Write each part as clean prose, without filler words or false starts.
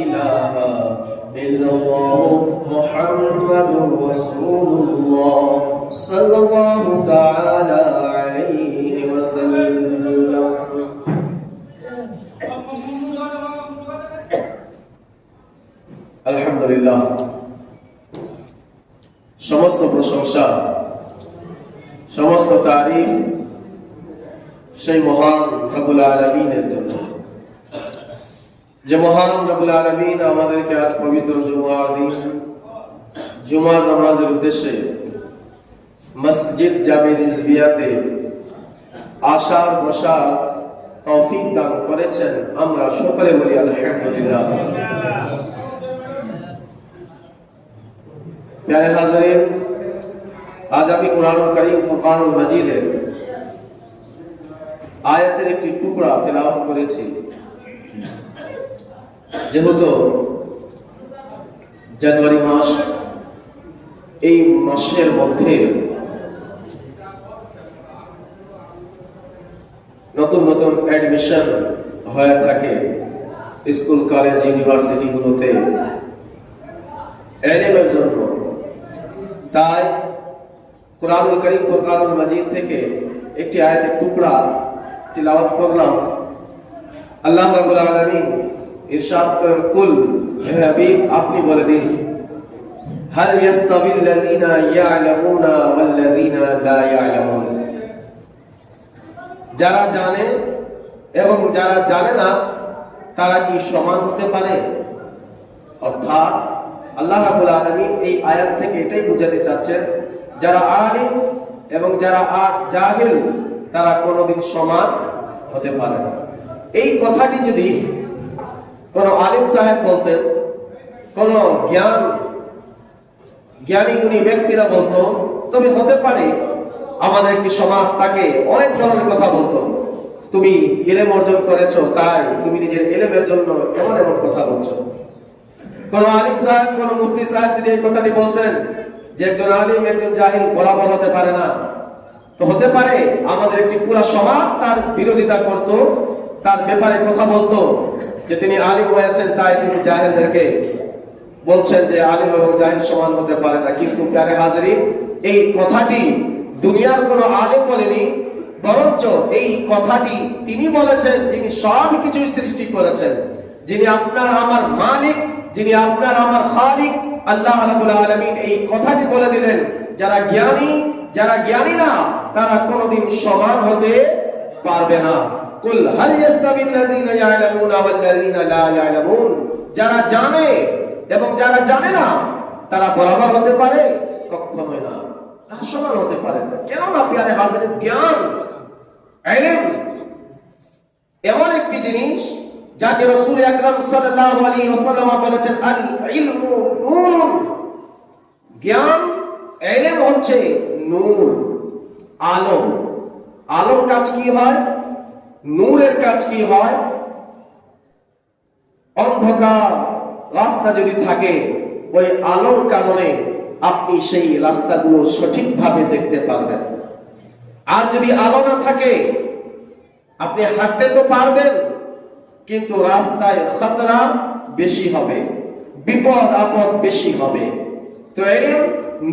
ইলাহা ইল্লাল্লাহ মুহাম্মাদুর রাসূলুল্লাহ সাল্লাল্লাহু তাআলা আলাইহি ওয়াসাল্লাম। আলহামদুলিল্লাহ, সমস্ত প্রশংসা, সমস্ত তারিফ সেই মহান রব্বুল আলামিনের জন্য, যে মহান রব্বুল আলামিন আমাদেরকে আজ পবিত্র জুমার দিন জুমার নামাজের উদ্দেশ্যে মসজিদ জামে রিজভিয়াতে আসার বসার তৌফিক দান করেছেন। আমরা সকলে বলি আলহামদুলিল্লাহ। প্যারে হাজরিন, আজ আমি কুরআনুল কারীম ফুরকানুল মাজিদের আয়াতের একটি টুকরা তেলাওয়াত করেছি। যেহেতু জানুয়ারি মাস, এই মাসের মধ্যে নতুন নতুন অ্যাডমিশন হয়ে থাকে স্কুল, কলেজ, ইউনিভার্সিটি গুলোতে ইলমের জন্য, তাই কুরআনুল কারীম ফুরকানুল মাজিদ থেকে একটি আয়াতের টুকরা তিলাওয়াত করলাম। আল্লাহ রাব্বুল আলামিন ইরশাদ করেন, কুল, হে হাবিব আপনি বলে দিন, হাল ইয়াস্তাবিল লাযিনা ইয়ালামুনা ওয়াল লাযিনা লা ইয়ালামুন, যারা জানে এবং যারা জানে না তারা কি সমান হতে পারে? অর্থাৎ আল্লাহ রাব্বুল আলামিন এই আয়াত থেকে এটাই বোঝাতে চাচ্ছেন, যারা আলিম এবং যারা জাহিল তারা কোনোদিন সমান হতে পারে না। এই কথাটি যদি কোন আলিম সাহেব বলতেন, কোন জ্ঞানী গুণী ব্যক্তিরা বলতো, তবে হতে পারে আমাদের একটি সমাজ তাকে অনেক ধরনের কথা বলতো, তুমি ইলম অর্জন করেছো তাই তুমি নিজের ইলমের জন্য এমন এমন কথা বলছো। কোন আলিম সাহেব, কোন মুফতি সাহেব যদি এই কথাটি বলতেন যে একজন আলিম একজন জাহিল বরাবর হতে পারে না, তো হতে পারে আমাদের একটি পুরো সমাজ তার বিরোধিতা করত, তার ব্যাপারে কথা বলতো যে তিনি আলিম হয়েছেন তাই তিনি জাহিলদেরকে বলছেন যে আলিম এবং জাহিল সমান হতে পারে না। কিন্তু প্যারে হাজরিন, এই কথাটি দুনিয়ার কোন আলিম বলেনি, বরঞ্চ এই কথাটি তিনি বলেছেন যিনি সব কিছু সৃষ্টি করেছেন, যিনি আপনার আমার মালিক, যিনি আপনার আমার খালিক, আল্লাহ রাব্বুল আলামিন এই কথাটি বলে দিলেন, যারা জ্ঞানী যারা জ্ঞানী না তারা কোনোদিন সমান হতে পারবে না। কুল হাল ইয়াস্তাবিল লাযিনা ইয়ালামুনা ওয়াল লাযিনা লা ইয়ালামুন, যারা জানে এবং যারা জানে না তারা বরাবর হতে পারে? কখনোই না, তারা সমান হতে পারে না। কেন না প্রিয় হাজরিন, জ্ঞান, ইলম এমন একটি জিনিস যাকে রাসূল আকরাম সাল্লাল্লাহু আলাইহি ওয়াসাল্লাম বলেছেন, আল ইলমু নূরুন, জ্ঞান ইলম হচ্ছে নূর, আলো। আলোর কাজ কি হয়? নূরের কাজ কি হয়? অন্ধকার রাস্তা যদি থাকে, ওই আলোর কারণে আপনি সেই রাস্তাগুলো সঠিকভাবে দেখতে পারবেন। আর যদি আলো না থাকে, আপনি হাঁটতে তো পারবেন কিন্তু রাস্তায় খতরা বেশি হবে, বিপদ আপদ বেশি হবে। তো এই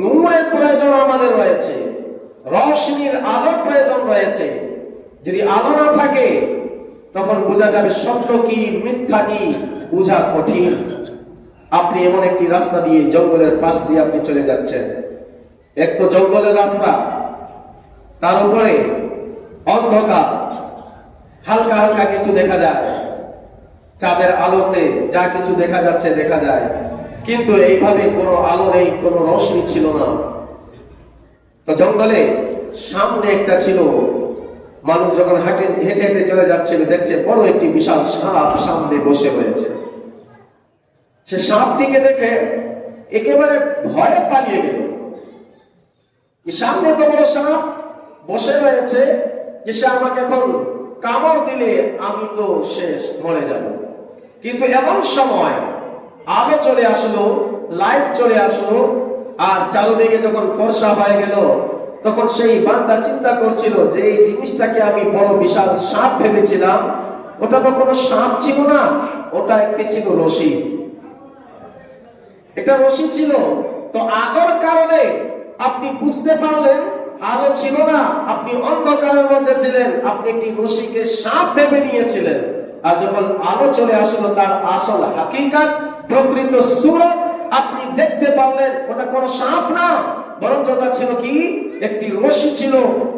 নূরের প্রয়োজন আমাদের রয়েছে, রোশনির আলোর প্রয়োজন রয়েছে। যদি আলো না থাকে তখন বোঝা যাবে সত্য কি মিথ্যা কি বোঝা কঠিন। আপনি এমন একটি রাস্তা দিয়ে, জঙ্গলের পাশ দিয়ে আপনি চলে যাচ্ছেন, এক তো জঙ্গলের রাস্তা, তার উপরে অন্ধকার, হালকা হালকা কিছু দেখা যায়, চাঁদের আলোতে যা কিছু দেখা যাচ্ছে দেখা যায়, কিন্তু এইভাবে কোনো আলো নেই, কোনো রোশনি ছিল না। তো জঙ্গলে সামনে একটা ছিল, মানুষ যখন হেঁটে হেঁটে চলে যাচ্ছিল, দেখছে বড় একটি বিশাল সাপ সামনে বসে রয়েছে। সে সাপটিকে দেখে একেবারে ভয়ে পালিয়ে গেল। সামনে তো বড় সাপ বসে রয়েছে, যে সে আমাকে এখন কামড় দিলে আমি তো শেষ, মরে যাব। কিন্তু এমন সময় আলো চলে আসলো, লাইট চলে আসলো, আর চারদিকে যখন ফর্সা হয়ে গেল, তখন সেই বান্দা চিন্তা করছিল যে এই জিনিসটাকে আমি বড় বিশাল সাপ ভেবেছিলাম, ওটা তো কোনো সাপ ছিল না, ওটা একটি ছিল রশি। একটা রশি ছিল। তো আলোর কারণে আপনি বুঝতে পারলেন আলো ছিল না, আপনি অন্ধকারের মধ্যে ছিলেন, আপনি একটি রশিকে সাপ ভেবে নিয়েছিলেন। আর যখন আলো চলে আসলো, তার আসল হাকিকত, প্রকৃত সূরত আপনি দেখতে পারলেন, ওটা কোনো সাপ না, বরং ওটা ছিল কি, একটি রশি ছিল।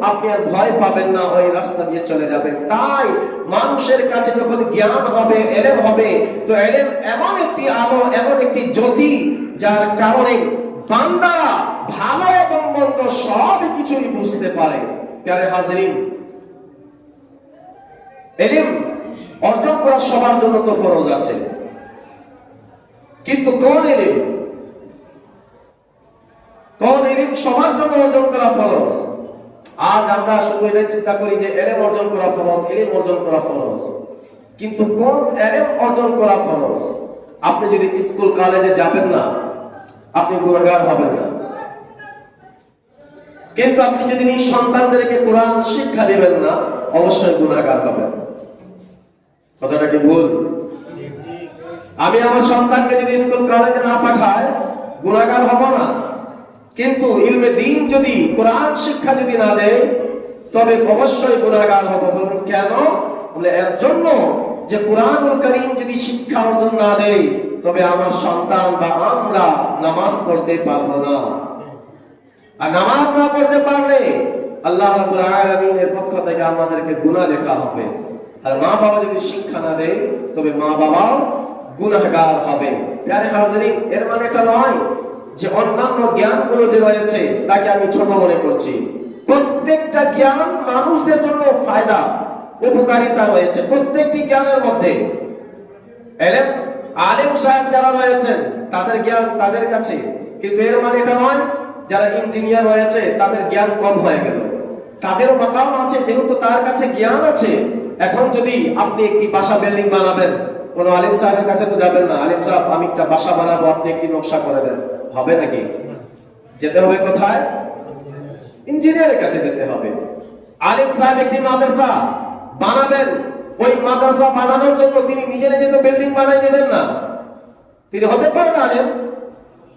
আপনি আর ভয় পাবেন না, ওই রাস্তা দিয়ে চলে যাবেন। তাই মানুষের কাছে যখন জ্ঞান হবে, ইলম হবে, তো ইলম এমন একটি আলো, এমন একটি জ্যোতি, যার কারণে বান্দারা ভালো এবং মন্দ সব কিছুই বুঝতে পারে। প্যারে হাজরিন, ইলম অর্জন করা সবার জন্য তো ফরজ আছে, কিন্তু কোন ইলম সবার জন্য অর্জন করা ফরজ? আজ আমরা শুধু এটা চিন্তা করি যে ইলম অর্জন করা ফরজ, ইলম অর্জন করা ফরজ, কিন্তু কোন ইলম অর্জন করা ফরজ? আপনি যদি স্কুল কলেজে যাবেন না, আপনি গুনাহগার হবেন না, কিন্তু আপনি যদি নিজ সন্তানদেরকে কোরআন শিক্ষা দিবেন না, অবশ্যই গুনাহগার হবেন। কথাটা কি ভুল? আমি আমার সন্তানকে যদি স্কুল কলেজে না পাঠাই, গুনাহগার হব না, কিন্তু ইলমে দ্বীন যদি, কোরআন শিক্ষা যদি না দেয়, তবে অবশ্যই গুনাহগার হব। বলুন কেন? বলে এর জন্য যে কোরআনুল কারীম যদি শিক্ষা অর্জন না দেয়, তবে আমার সন্তান বা আমরা নামাজ পড়তে পারবো না। আর নামাজ না পড়তে পারলে আল্লাহ রাব্বুল আলামিনের পক্ষ থেকে আমাদেরকে গুনাহ লেখা হবে। আর মা বাবা যদি শিক্ষা না দেয়, তবে মা বাবাও গুনাহগার হবে। প্যারে হাজরিন, এর মানে এটা নয় যে অন্যান্য জ্ঞানগুলো যে রয়েছে তাকে আমি ছোট মনে করছি। প্রত্যেকটা জ্ঞান মানুষদের জন্য ফায়দা, উপকারিতা রয়েছে প্রত্যেকটি জ্ঞানের মধ্যে। আলেম সাহেব যারা রয়েছেন তাদের জ্ঞান তাদের কাছে, কিন্তু এর মানে এটা নয় যারা ইঞ্জিনিয়ার রয়েছে তাদের জ্ঞান কম হয়ে গেল। তাদেরও মাকাম আছে, যেহেতু তার কাছে জ্ঞান আছে। এখন যদি আপনি একটি বাসা বিল্ডিং বানাবেন, কোন আলেম সাহেবের কাছে তো যাবেন না, আলেম সাহেব আমি একটা বাসা বানাবো, আপনি একটি নকশা করে দেন, হবে নাকি? যেতে হবে কোথায়? ইঞ্জিনিয়ারের কাছে যেতে হবে। আলেম সাহেব একটি মাদ্রাসা বানাবেন, ওই মাদ্রাসা বানানোর জন্য তিনি নিজে নিজে তো বিল্ডিং বানাই নেবেন না। তিনি হতে পারেন আলেম,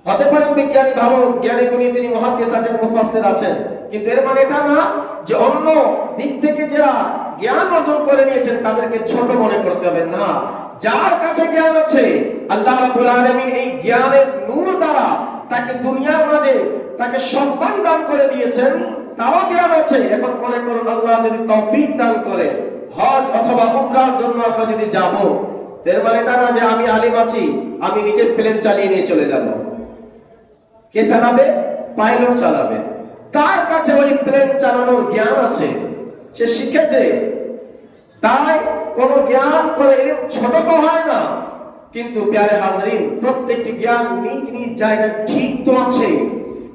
হতে পারেন বিজ্ঞানী, ভালো জ্ঞানী গুণী, তিনি মুহাদ্দিস আছেন, মুফাসসির আছেন, কিন্তু এর মানে এটা না যে অন্য দিক থেকে যারা জ্ঞান অর্জন করে নিয়েছেন তাদেরকে ছোট মনে করতে হবে না। যার কাছে জ্ঞান আছে, আল্লাহ রাব্বুল আলামিন এই জ্ঞানের নূর দ্বারা তাকে দুনিয়ার মাঝে তাকে সম্মান দান করে দিয়েছেন, তারও জ্ঞান আছে। এখন মনে করুন আল্লাহ যদি তৌফিক দান করে হজ অথবা উমরার জন্য আমরা যদি যাব, এর মানে এটা না যে আমি আলিম আছি, আমি নিজের প্লেন চালিয়ে নিয়ে চলে যাব। কে চালাবে? পাইলট চালাবে। তার কাছে ওই প্লেন চালানোর জ্ঞান আছে, সে শিখেছে। তাই কোন জ্ঞান করে ছোট তো হয় না। কিন্তু প্যারে হাজরিন, প্রত্যেকটি জ্ঞান নিজ নিজ জায়গায় ঠিক তো আছে,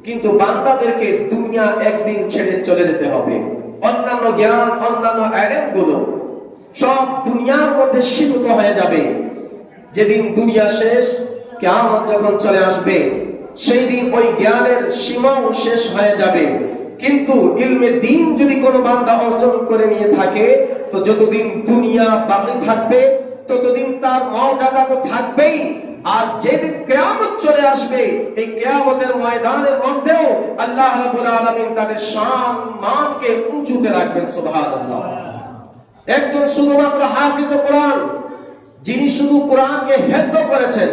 কিন্তু বান্দাদেরকে দুনিয়া একদিন ছেড়ে চলে যেতে হবে। অন্যান্য জ্ঞান, অন্যান্য ইলম গুলো সব দুনিয়ার মধ্যে সীমিত হয়ে যাবে। যেদিন দুনিয়া শেষ, কিয়ামত যখন চলে আসবে, সেই দিন ওই জ্ঞানের সীমাও শেষ হয়ে যাবে। কিন্তু ইলমে দ্বীন যদি কোনো বান্দা অর্জন করে নিয়ে থাকে, তো যতদিন দুনিয়া বাকি থাকবে ততদিন তার মর্যাদা তো থাকবেই। আর যেদিন কিয়ামত চলে আসবে, এই কিয়ামতের ময়দানের মধ্যেও আল্লাহ রাব্বুল আলামিন তাদের শান মানকে উঁচুতে রাখবেন। সুবহানাল্লাহ। একজন শুধুমাত্র হাফিজে কোরআন, যিনি শুধু কোরআনকে হিফজ করেছেন,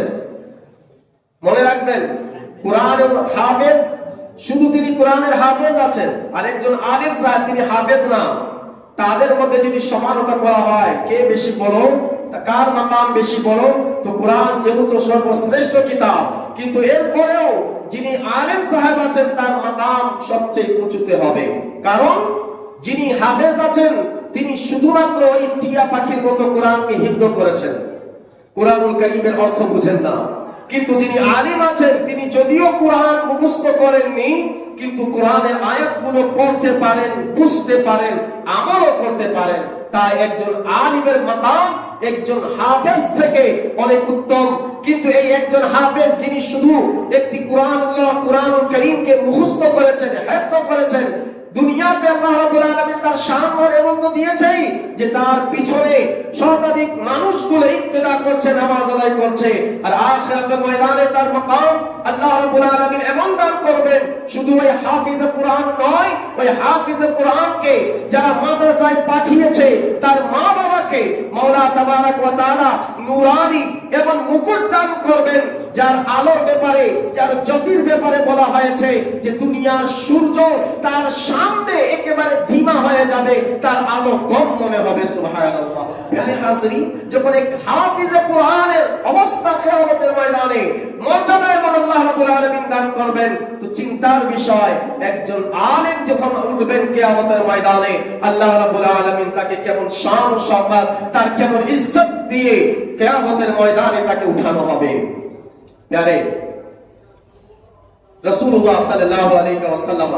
মনে রাখবেন, কোরআনের হাফেজ শুধু তিনি কোরআনের হাফেজ আছেন, আর একজন আলেম সাহেব তিনি হাফেজ না। তাদের মধ্যে যদি সমানতা করা হয়, কে বেশি বড়, কার মাকাম বেশি বড়, তো কোরআন যেহেতু সর্বশ্রেষ্ঠ কিতাব, কিন্তু এরপরেও যিনি আলেম সাহেব আছেন তার মাকাম সবচেয়ে উঁচুতে হবে। কারণ যিনি হাফেজ আছেন তিনি শুধুমাত্র ওই টিয়া পাখির মতো কোরআনকে হিফজ করেছেন, কোরআনুল কারীমের অর্থ বুঝেন না। কিন্তু যিনি আলিম আছেন তিনি যদিও কোরআন মুখস্থ করেননি, কিন্তু কোরআনের আয়াতগুলো পড়তে পারেন, বুঝতে পারেন, আমলও করতে পারেন। তাই একজন আলিমের মাকাম একজন হাফেজ থেকে অনেক উত্তম। কিন্তু এই একজন হাফেজ যিনি শুধু একটি কোরআনুল কারীমকে মুখস্থ করেছেন, হিফজ করেছেন, দুনিয়াতে আল্লাহ রাব্বুল আলামিন তার শান এমন তো দিয়েছেই যে তার পিছনে শতাধিক মানুষগুলো ইক্তেদা করছে, নামাজ আদায় করছে। আর আখিরাতের ময়দানে তার মাকাম আল্লাহ রাব্বুল আলামিন এমন দান করবেন, শুধু ওই হাফিজে কোরআন নয়, ওই হাফিজে কোরআনকে যারা মাদ্রাসায় পাঠিয়েছে তার মা বাবাকে মাওলা তাবারক ওয়া তাআলা নূরানি এবং মুকুট দান করবেন, যার আলোর ব্যাপারে, যার জ্যোতির ব্যাপারে বলা হয়েছে যে দুনিয়ার সূর্য তার সামনে একেবারে ধীমা হয়ে যাবে, তার আলো কম মনে হবে। সুবহানাল্লাহ। প্রিয় হাজরিন, যখন এক হাফিজে কোরআনের অবস্থা কিয়ামতের ময়দানে মর্যাদা এবং আল্লাহ রাব্বুল আলামিন দান করবেন, তো চিন্তার বিষয়, একজন আলেম যখন উঠবেন কিয়ামতের ময়দানে, আল্লাহ রাব্বুল আলামিন তাকে কেমন শান ও শওকত, তার কেমন ইজ্জত দিয়ে কিয়ামতের ময়দানে তাকে উঠানো হবে। প্যারে রাসূলুল্লাহ সাল্লাল্লাহু আলাইহি ওয়াসাল্লাম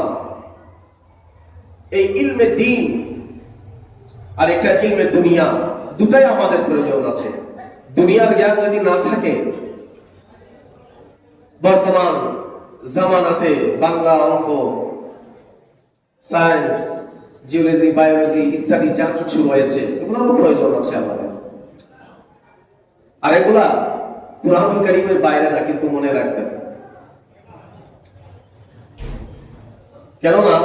এই ইলমে দ্বীন আর একটা ইলমে দুনিয়া, দুটাই আমাদের প্রয়োজন আছে। দুনিয়ার জ্ঞান যদি না থাকে, বর্তমান জামানাতে বাংলা, অঙ্ক, সায়েন্স, জিওলজি, বায়োলজি ইত্যাদি যা কিছু রয়েছে, এগুলোর প্রয়োজন আছে আমাদের। আর এগুলা কুরআনুল কারীমের বাইরে না, কিন্তু মনে রাখবেন, কেননা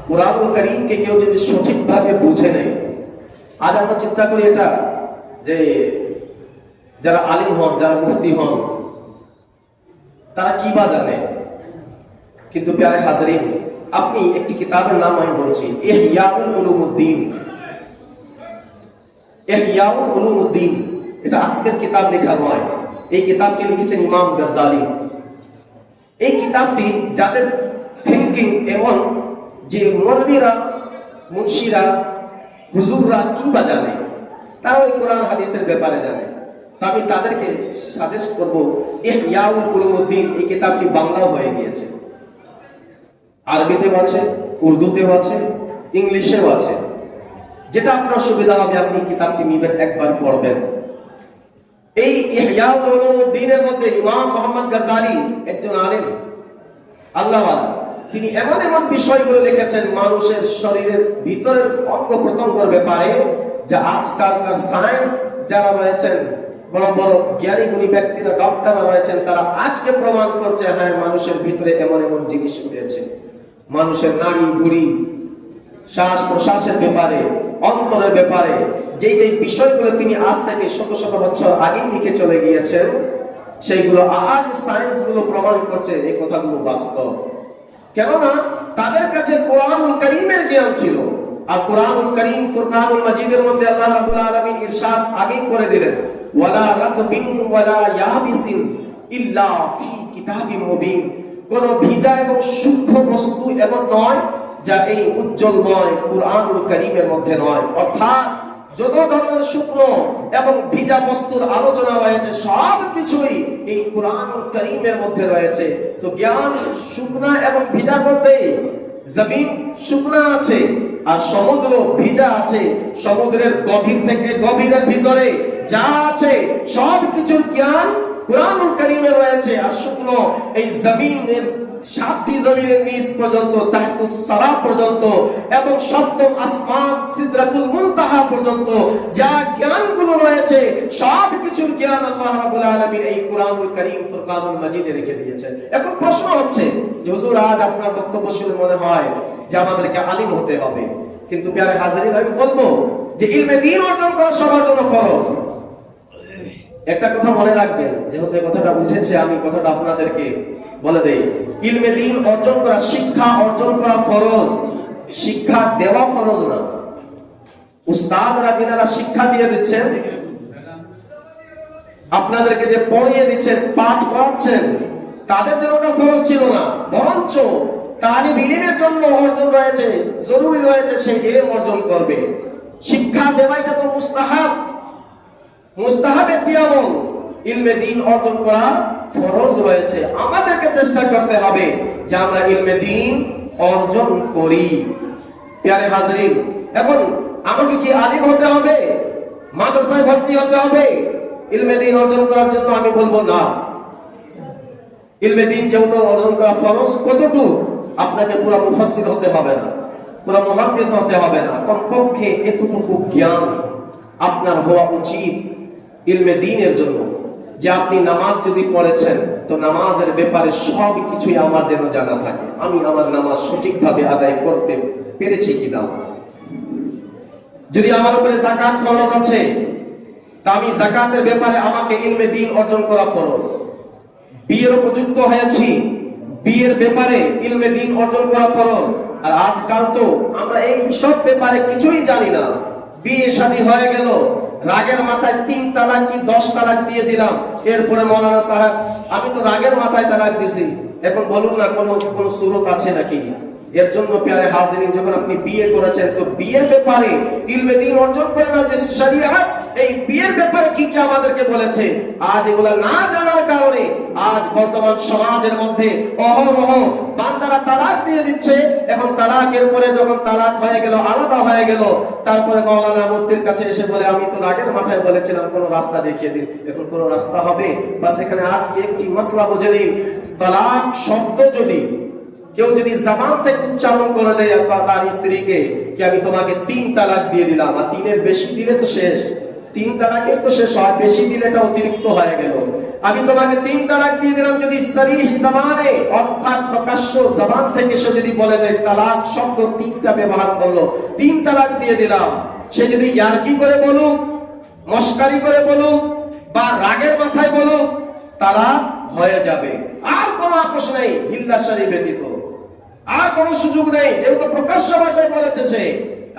কুরআনুল কারীমকে কেউ যদি সঠিকভাবে বুঝে নেয়, আজ আমরা চিন্তা করি এটা যে যারা আলিম হন, যারা মুফতি হন, তারা কি বা জানে। কিন্তু প্যারে হাজরিন, আপনি একটি কিতাবের নাম আমি বলছি, ইহইয়াউল উলুমুদ্দিন। ইহইয়াউল উলুমুদ্দিন, এটা আজকের কিতাব লেখা নয়, এই কিতাবটি লিখেছেন ইমাম গাজ্জালি। এই কিতাবটি যাদের থিংকিং এবং যে মৌলবীরা, মুন্সিরা, হুজুররা কি বা জানে, তারা ওই কোরআন হাদিসের ব্যাপারে জানে। আমি তাদেরকে সাজেস্ট করব, ইহইয়াউল উলুমুদ্দিন এই কিতাবটি বাংলাও হয়ে গিয়েছে, আরবিতেও আছে, উর্দুতেও আছে, ইংলিশেও আছে। যেটা আপনার সুবিধা হবে আপনি কিতাবটি নিবেন, একবার পড়বেন। এই ইহইয়াউল উলুমুদ্দিনের মধ্যে ইমাম মুহাম্মদ গাজ্জালি একজন আলেম, আল্লাহওয়ালা। তিনি এমন এমন বিষয়গুলো লিখেছেন মানুষের শরীরের ভিতরের অঙ্গ প্রত্যঙ্গের ব্যাপারে, যা আজকালকার সায়েন্স যারা রয়েছেন, বড় বড় জ্ঞানী গুণী ব্যক্তিরা, ডক্টররা রয়েছেন, তারা আজকে প্রমাণ করছে হ্যাঁ মানুষের ভিতরে এমন এমন জিনিস রয়েছে। মানুষের নাড়ি ভুঁড়ি, শ্বাস প্রশ্বাসের ব্যাপারে, অন্তরের ব্যাপারে যেই যেই বিষয়গুলো তিনি আজ থেকে শত শত বছর আগেই লিখে চলে গিয়েছেন, সেইগুলো আজ সায়েন্স গুলো প্রমাণ করছে এই কথাগুলো বাস্তব। কেননা তাদের কাছে কোরআনুল কারীমের জ্ঞান ছিল। আর কোরআনুল কারীম ফুরকানুল মাজিদের মধ্যে আল্লাহ রাব্বুল আলামিন ইরশাদ আগেই করে দিলেন, ওয়ালা রাতবিন ওয়ালা ইয়াবিসিন ইল্লা ফি কিতাবিম মুবিন। কোন ভিজা এবং সূক্ষ্ম বস্তু এমন নয় যা এই উজ্জ্বলময় কুরআনুল কারীমের মধ্যে নয়। অর্থাৎ যত ধরনের শুকনো এবং ভিজা বস্তুর আলোচনা রয়েছে, সব কিছুই এই কুরআনুল কারীমের মধ্যে রয়েছে। তো জ্ঞান শুকনা এবং ভিজার মধ্যে, জমিন শুকনা আছে আর সমুদ্র ভিজা আছে। সমুদ্রের গভীর থেকে গভীরের ভিতরে যা আছে সব কিছুর জ্ঞান কুরআনুল কারীমে রয়েছে। আর শুকনো এই জমিনের 7টি জমিনের নিচ পর্যন্ত, তাহতুস সারা পর্যন্ত এবং সপ্তম আসমান সিদরাতুল মুনতাহা পর্যন্ত যা জ্ঞানগুলো রয়েছে, সব কিছুর জ্ঞান আল্লাহ রাব্বুল আলামিন এই কুরআনুল কারীম ফুরকানুল মাজিদে রেখে দিয়েছেন। এখন প্রশ্ন হচ্ছে যে হুজুর, আজ আপনার বক্তব্য শুনে মনে হয় যে আমাদেরকে আলিম হতে হবে, কিন্তু প্যারে হাজরিন, আমি বলবো যে ইলমে দ্বীন অর্জন করা সবার জন্য ফরজ। একটা কথা মনে রাখবেন, যেহেতু এই কথাটা উঠেছে, আমি কথাটা আপনাদেরকে বলে দেই। ইলমে দ্বীন অর্জন করা, শিক্ষা অর্জন করা ফরজ, শিক্ষা দেওয়া ফরজ না। উস্তাদরা যিনারা শিক্ষা দিয়ে দিচ্ছেন, আপনাদেরকে যে পড়িয়ে দিচ্ছেন, পাঠ করাচ্ছেন, তাদের জন্য ওটা ফরজ ছিল না। বরঞ্চ তালিব ইলমের জন্য অর্জন রয়েছে, জরুরি রয়েছে, সেই ইলম অর্জন করবে। শিক্ষা দেওয়া এটা তো মুস্তাহাব, মুস্তাহাব একটি আমল। ইলমে দ্বীন অর্জন করা ফরজ রয়েছে। আমাদেরকে চেষ্টা করতে হবে যে আমরা ইলমে দ্বীন অর্জন করি। প্রিয় হাজরিন, এখন আমাকে কি আলিম হতে হবে, মাদ্রাসায় ভর্তি হতে হবে ইলমে দ্বীন অর্জন করার জন্য? আমি বলবো না। ইলমে দ্বীন যেহেতু অর্জন করা ফরজ, কতটুকু আপনাকে পুরো মুফাসসির হতে হবে না, কোনো মুহাদ্দিস হতে হবে না, কমপক্ষে এতটুকু জ্ঞান আপনার হওয়া উচিত ইলমে দ্বীনের জন্য, যে আপনি নামাজ যদি পড়েছেন তো নামাজের ব্যাপারে সব কিছুই আমার যেন জানা থাকে, আমি আমার নামাজ সঠিকভাবে আদায় করতে পেরেছি কিনা। যদি আমার উপরে যাকাত ফরজ আছে, তা আমি যাকাতের ব্যাপারে আমাকে ইলমে দ্বীন অর্জন করা ফরজ। বিয়ের উপযুক্ত হয়েছি, বিয়ের ব্যাপারে ইলমে দ্বীন অর্জন করা ফরজ। আর আজকাল তো আমরা এই সব ব্যাপারে কিছুই জানি না। বিয়ে শাদী হয়ে গেল, রাগের মাথায় 3 তালাক কি 10 তালাক দিয়ে দিলাম, এরপরে মৌলানা সাহেব আমি তো রাগের মাথায় তালাক দিছি, এখন বলুন না কোনো সুরত আছে নাকি? এর জন্য প্যারে হাজিরিন, যখন আপনি বিয়ে করেছেন তো বিয়ের ব্যাপারে ইলমে দ্বীন অর্জন করে না, যে শরীয়ত এই বিয়ের ব্যাপারে কি কি আমাদেরকে বলেছে। আজ এগুলা না জানার কারণে আজ বর্তমান সমাজের মধ্যে অহরহ বান্দারা তালাক দিয়ে দিচ্ছে। এখন তালাকের পরে যখন তালাক হয়ে গেল, আলাদা হয়ে গেল, তারপরে মাওলানা মুফতির কাছে এসে বলে আমি তো রাগের মাথায় বলেছিলাম কোন রাস্তা দেখিয়ে দিন। এখন কোন রাস্তা হবে? বাস এখানে আজকে একটি মাসলা বুঝে নিন, তালাক শব্দ যদি কেউ যদি জবান থেকে উচ্চারণ করে দেয় তার স্ত্রীকে কি আমি তোমাকে 3 তালাক দিয়ে দিলাম, আর 3-এর বেশি দিলে তো শেষ, 3 তালাকে তো শেষ হয়, বেশি দিলে এটা অতিরিক্ত হয়ে গেল। আমি তোমাকে 3 তালাক দিয়ে দিলাম, যদি সরিহ জবানে অর্থাৎ প্রকাশ্য জবান থেকে সে যদি বলে দেয় তালাক শব্দ 3টা ব্যবহার করলো, 3 তালাক দিয়ে দিলাম, সে যদি ইয়ার্কি করে বলুক, মস্কারি করে বলুক বা রাগের মাথায় বলুক, তালাক হয়ে যাবে। আর কোনো আপোষ নেই হিল্লা শরী ব্যতীত, আর কোনো সুযোগ নেই, যেহেতু প্রকাশ্য ভাষায় বলেছে সে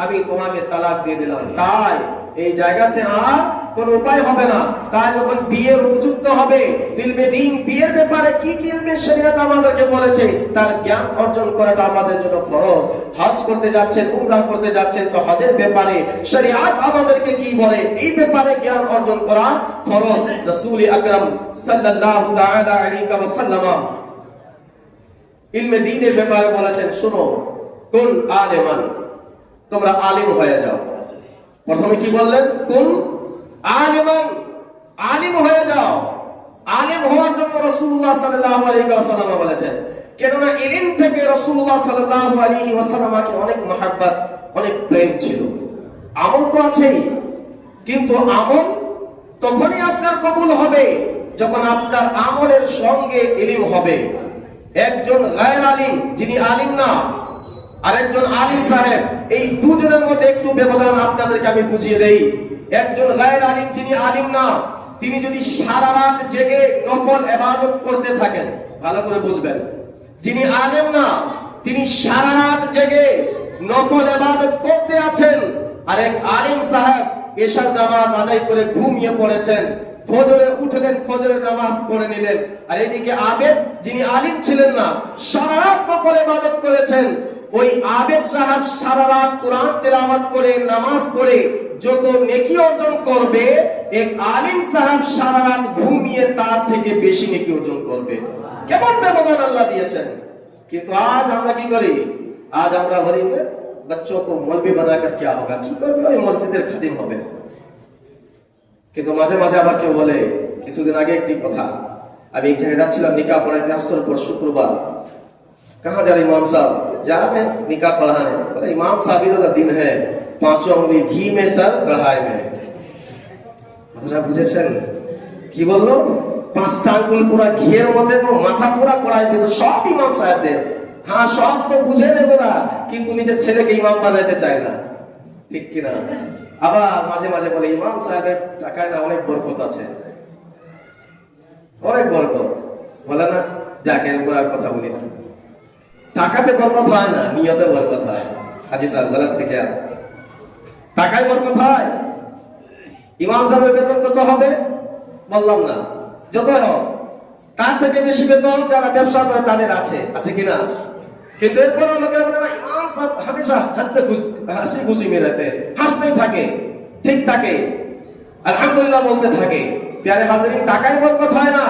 আমি তোমাকে তালাক দিয়ে দিলাম। তাই এই জায়গাতে আর কোনো উপায় হবে না। তাই যখন বিয়ের উপযুক্ত হবে, ইলমে দ্বীন বিয়ের ব্যাপারে কি কি ইলমে শরীয়ত আমাদেরকে বলেছে তার জ্ঞান অর্জন করাটা আমাদের জন্য ফরজ। হজ করতে যাচ্ছেন, উমরা করতে যাচ্ছেন, তো হজের ব্যাপারে শরীয়ত আমাদেরকে কি বলে এই ব্যাপারে জ্ঞান অর্জন করা ফরজ। রাসূল আকরাম সাল্লাল্লাহু তাআলা আলাইহি ওয়া সাল্লাম ইলমে দ্বীনের ব্যাপারে বলেছেন, শুনো, কুন আলিমান, তোমরা আলিম হয়ে যাও। প্রথমে কি বললেন? কুন আলিমান, আলিম হয়ে যাও। আলিম হওয়ার জন্য রাসূলুল্লাহ সাল্লাল্লাহু আলাইহি ওয়াসাল্লাম বলেছেন, কেননা ইলম থেকে রাসূলুল্লাহ সাল্লাল্লাহু আলাইহি ওয়াসাল্লামকে অনেক মহব্বত, অনেক প্রেম ছিল। আমল তো আছেই, কিন্তু আমল তখনই আপনার কবুল হবে যখন আপনার আমলের সঙ্গে ইলম হবে। একজন গায়র আলিম, যিনি আলিম না, আরেকজন আলিম সাহেব, এই দুজনের মধ্যে একটু ব্যবধান আপনাদেরকে আমি বুঝিয়ে দেই। একজন গায়র আলিম, যিনি আলিম না, তিনি যদি সারা রাত জেগে নফল ইবাদত করতে থাকেন, ভালো করে বুঝবেন, যিনি আলিম না তিনি সারা রাত জেগে নফল ইবাদত করতে আছেন, আর এক আলিম সাহেব এশার নামাজ আদায় করে ঘুমিয়ে পড়েছেন, ফজরে উঠলেন, ফজরের নামাজ পড়ে নিলেন, আর এদিকে আবেদ যিনি আলিম ছিলেন না সারা রাত নফল ইবাদত করেছেন। ওই আবেদ সাহেব সারা রাত কোরআন তেলাওয়াত করে নামাজ পড়ে যত নেকি অর্জন করবে, এক আলিম সাহেব সারা রাত ঘুমিয়ে তার থেকে বেশি নেকি অর্জন করবে। কেমন ব্যবধান আল্লাহ দিয়েছেন! কিন্তু আজ আমরা কি করি? আজ আমরা বলি বাচ্চোं को मौलवी बनाकर क्या होगा, কি করবে? ওই মসজিদের খাদিম হবে। কিন্তু মাঝে মাঝে আবার কেউ বলে, কিছুদিন আগে একটি কথা, আমি এক জায়গায় যাচ্ছিলাম নিকাহ পড়াইতে, আসর পর শুক্রবার, कहाँ जा रहे इमाम साहब? जा रहे निकाह पढ़ाने। बोले इमाम साहब का दिन है, 5 उंगली घी में सर कढ़ाई में। কথাটা বুঝেছেন? কি বললো? 5টা আঙ্গুল পুরা ঘিয়ের মধ্যে, মাথা পুরা কড়াই ভিতর, সব ইমাম সাহেবদের। হ্যাঁ, সব তো বুঝে নেব না, কিন্তু নিজের ছেলেকে ইমাম বানাইতে চায় না, ঠিক কিনা? আবার মাঝে মাঝে বলে ইমাম সাহেবের টাকায় না অনেক বরকত আছে, অনেক বরকত। বলে না, যাকে এরপর আর কথা বলি না, টাকাতে বরকত হয় না, নিয়তে বরকত হয়। হাজি সাহেব গলত থেকে টাকায় বরকত হয়। ইমাম সাহেবের বেতন কত হবে বললাম না, যতই হোক তার থেকে বেশি বেতন যারা ব্যবসা করে তাদের আছে, আছে কিনা? কিন্তু এরপর লোকেরা বলে না, ইমাম সাহেব হামেশা হাসি খুশি মেরাতে, হাসতেই থাকে, ঠিক থাকে, আলহামদুলিল্লাহ বলতে থাকে। প্যারে হাজিরিন, টাকায় বরকত হয় না,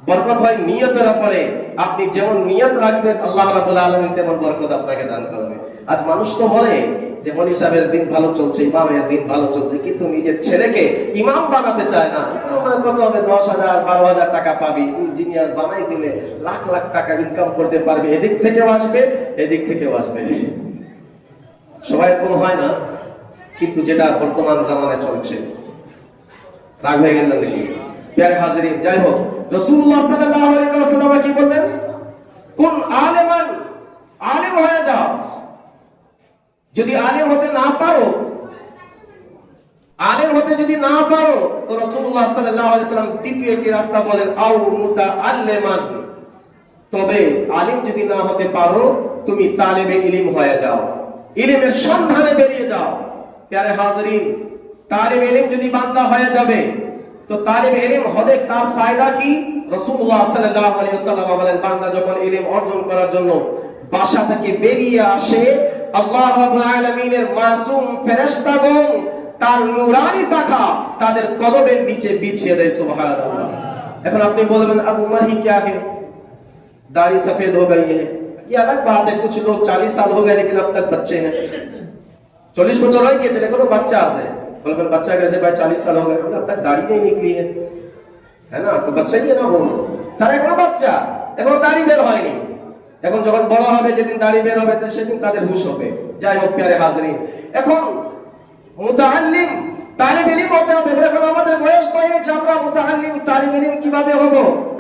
বরকত হয় নিয়তের উপরে। আপনি যেমন নিয়ত রাখবেন, আল্লাহ রাব্বুল আলামিন তেমন বরকত আপনাকে দান করবে। আজ মানুষ তো বলে যে মনি সাহেবের দিন ভালো চলছে, ইমামের দিন ভালো চলছে, কিন্তু নিজের ছেলেকে ইমাম বানাতে চায় না। কত হবে? 10,000 12,000 টাকা পাবি, ইঞ্জিনিয়ার বানাই দিলে লাখ লাখ টাকা ইনকাম করতে পারবে, এদিক থেকেও আসবে, এদিক থেকেও আসবে। সবাই কম হয় না, কিন্তু যেটা বর্তমান জামানায় চলছে। রাগ হয়ে গেল নাকি? প্যারে হাজিরিন, যাই হোক, রাসূলুল্লাহ সাল্লাল্লাহু আলাইহি ওয়াসাল্লাম কি বললেন? কোন আলেমান, আলেম হয়ে যাও। যদি আলেম হতে না পারো, আলেম হতে যদি না পারো, তো রাসূলুল্লাহ সাল্লাল্লাহু আলাইহি ওয়াসাল্লাম দ্বিতীয় একটি রাস্তা বলেন, আও মুতাআল্লিমান। তবে আলেম যদি না হতে পারো, তুমি তালেবে ইলম হয়ে যাও, ইলমের সন্ধানে বেরিয়ে যাও। প্যারে হাজিরিন, তালেব ইলম যদি বান্দা হয়ে যাবে, তো তালেব ইলম হলে তার ফায়দা কি? রাসূলুল্লাহ সাল্লাল্লাহু আলাইহি ওয়াসাল্লাম বলেন, বান্দা যখন ইলম অর্জন করার জন্য বাসা থেকে বেরিয়ে আসে, আল্লাহ রাব্বুল আলামিনের মাসুম ফেরেশতাগণ তার নূরানি পাখা তাদের কদমের নিচে বিছিয়ে দেয়। সুবহানাল্লাহ। এখন আপনি বলবেন, আবু মারহি क्या है, दाढ़ी सफेद हो गई है, ये अलग बात है। कुछ लोग 40 साल हो गए लेकिन अब तक बच्चे हैं। 40 বছর হয়ে গিয়েছে, এখনো বাচ্চা আছে। বলবেন, বাচ্চা कैसे भाई, 40 साल हो गए, अब तक दाढ़ी नहीं निकली है ना? तो बच्चा ही है ना वो, তারা এখনো বাচ্চা, এখনো দাড়ি বের হয়নি। এখন যখন বড় হবে, যেদিন দাড়ি বের হবে, সেদিন তাদের হুঁশ হবে। যাই হোক প্যারে হাজিরিন, এখন মুতাআল্লিম, তালিব ইলম হতে হবে। এখন আমাদের বয়স হয়েছে, আমরা মুতাআল্লিম, তালিব ইলম কিভাবে হব?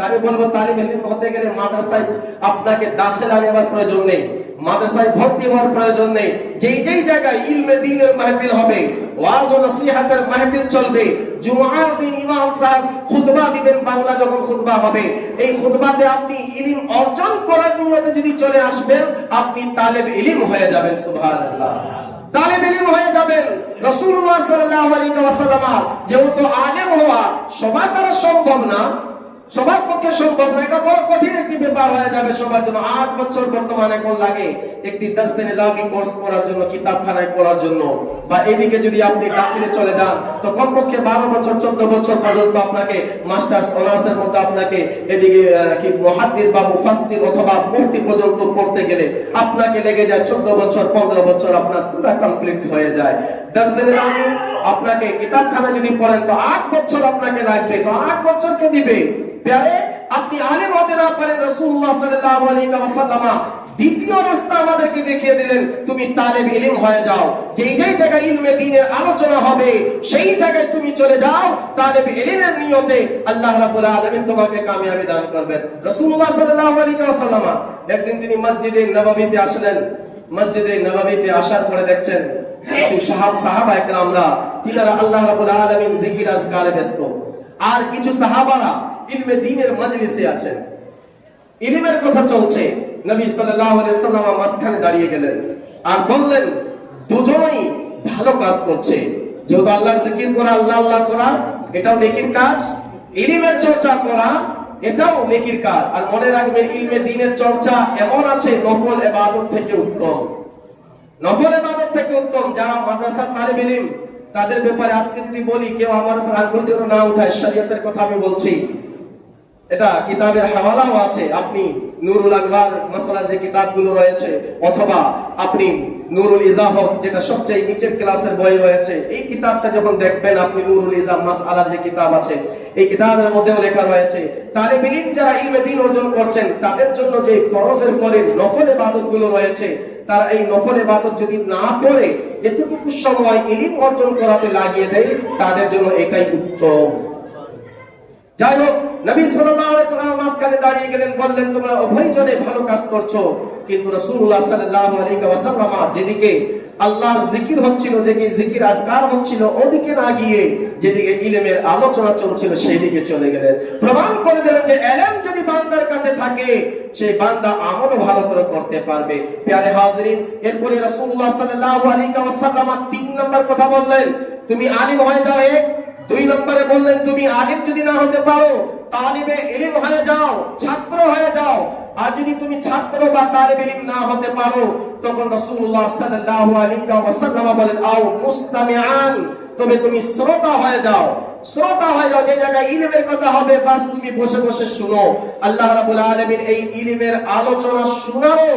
আমি বলবো, তালিব ইলম হতে গেলে মাদ্রাসায় আপনাকে দাখিলা নেওয়ার প্রয়োজন নেই, মাদ্রাসায় ভর্তি হওয়ার প্রয়োজন নেই। যেই যেই জায়গায় ইলমে দ্বীনের মাহফিল হবে, ওয়াজ ও নসিহতের মাহফিল চলবে, জুমআর দিন ইমাম সাহেব খুতবা দিবেন, বাংলা যখন খুতবা হবে, এই খুতবাতে আপনি ইলম অর্জন করার নিয়তে যদি চলে আসবেন, আপনি তালিব ইলম হয়ে যাবেন। সুবহানাল্লাহ, তালিব ইলম হয়ে যাবেন। রাসূলুল্লাহ সাল্লাল্লাহু আলাইহি ওয়াসাল্লাম, যেহেতু আলেম হওয়া সবার দ্বারা সম্ভব না, সবার পক্ষে সম্ভব না, এটা বড় কঠিন একটি ব্যাপার হয়ে যাবে সবার জন্য। 8 বছর বর্তমানে এখন লাগে একটি দারসে নিজামি কোর্স পড়ার জন্য, কিতাবখানায় পড়ার জন্য। বা এদিকে যদি আপনি দাখিলে চলে যান, তো কমপক্ষে 12 বছর 14 বছর পর্যন্ত আপনাকে মাস্টার্স অনার্সের মধ্যে আপনাকে এদিকে কি মুহাদ্দিস বা মুফাসসির অথবা মুফতি পর্যন্ত পড়তে গেলে আপনাকে লেগে যায় 14 বছর 15 বছর, আপনার পুরো কমপ্লিট হয়ে যায়। দারসে নিজামি আপনাকে কিতাবখানা যদি পড়েন, তো 8 বছর আপনাকে লাগবে। তো 8 বছর কে দিবে? প্যারে, আপনি আলেম হতে না পারেন, রাসূলুল্লাহ সাল্লাল্লাহু আলাইহি ওয়াসাল্লাম দ্বিতীয় রাস্তা আমাদেরকে দেখিয়ে দিলেন, তুমি তালিব ইলম হয়ে যাও। যেই যেই জায়গায় ইলমে দ্বীনের আলোচনা হবে, সেই জায়গায় তুমি চলে যাও তালিব ইলমের নিয়তে। আল্লাহ রাব্বুল আলামিন তোমাকে কামিয়াবি দান করবেন। রাসূলুল্লাহ সাল্লাল্লাহু আলাইহি ওয়াসাল্লাম একদিন তিনি মসজিদে নববীতে আসলেন। মসজিদে নববীতে আসার পরে দেখছেন কিছু সাহাবা একরামরা, তিনারা আল্লাহ রাব্বুল আলামিন জিকির আজকারে ব্যস্ত, আর কিছু সাহাবারা ইলমে দ্বীনের মজলিসে আছেন, ইলমের কথা চলছে। নবী সাল্লাল্লাহু আলাইহি ওয়াসাল্লাম মাঝখানে দাঁড়িয়ে গেলেন আর বললেন, দুজনেই ভালো কাজ করছে। যেহেতু আল্লাহর জিকির করা, আল্লাহ আল্লাহ করা, এটাও নেকির কাজ, ইলমের চর্চা করা এটাও নেকির কাজ। আর মনে রাখবেন, ইলমে দ্বীনের চর্চা এমন আছে নফল ইবাদত থেকে উত্তম, নফল ইবাদত থেকে উত্তম। যারা মাদ্রাসার তালিব ইলম, তাদের ব্যাপারে আজকে যদি বলি, কেউ আমার উপর আঙ্গুল যেন না উঠায়, শরীয়তের কথা আমি বলছি। এটা কিতাবের হাওয়ালাও আছে, আপনি নুরুল আনওয়ার মাসআলার যে কিতাবগুলো রয়েছে, অথবা আপনি নুরুল ইজাহত, যেটা সবচেয়ে নিচের ক্লাসের বই রয়েছে, এই কিতাবটা যখন দেখবেন, আপনি নুরুল ইজাহ মাসআলার যে কিতাব আছে, এই কিতাবের মধ্যেও লেখা রয়েছে, তালিব ইলম যারা ইলমে দ্বীন অর্জন করছেন, তাদের জন্য যে ফরজের পরে নফল ইবাদতগুলো রয়েছে, তারা এই নফল ইবাদত যদি না পড়ে এতটুকু সময় ইলম অর্জন করাতে লাগিয়ে দেয়, তাদের জন্য এটাই উত্তম। যাই হোক, নবী সাল্লাল্লাহু আলাইহি ওয়াসাল্লাম মাঝখানে দাঁড়িয়ে গেলেন, বললেন, তোমরা উভয়জনে ভালো কাজ করছো। কিন্তু রাসূলুল্লাহ সাল্লাল্লাহু আলাইহি ওয়াসাল্লাম যেদিকে আল্লাহর জিকির হচ্ছিল, যেদিকে জিকির আজকার হচ্ছিল, ওদিকে না গিয়ে যেদিকে ইলমের আলোচনা চলছিল সেই দিকে চলে গেলেন। প্রমাণ করে দিলেন যে ইলম যদি বান্দার কাছে থাকে, সেই বান্দা আমলও ভালো করে করতে পারবে। প্যারে হাজিরিন, এরপরে রাসূলুল্লাহ সাল্লাল্লাহু আলাইহি ওয়াসাল্লাম 3 নম্বর কথা বললেন, তুমি আলিম হয়ে যাও। 1 2 নম্বরে বললেন, তুমি আলিম যদি না হতে পারো, তালিবে ইলম হয়ে যাও, ছাত্র হয়ে যাও। আর যদি তুমি ছাত্র বা তালিবে ইলম না হতে পারো, তখন রাসূলুল্লাহ সাল্লাল্লাহু আলাইহি ওয়াসাল্লাম বলেন, আও মুস্তামিআন, তবে তুমি শ্রোতা হয়ে যাও। শ্রোতা হয়ে যাও, যে জায়গায় ইলমের কথা হবে, বাস তুমি বসে বসে শুনো। আল্লাহ রাব্বুল আলামিন এই ইলমের আলোচনা শোনারও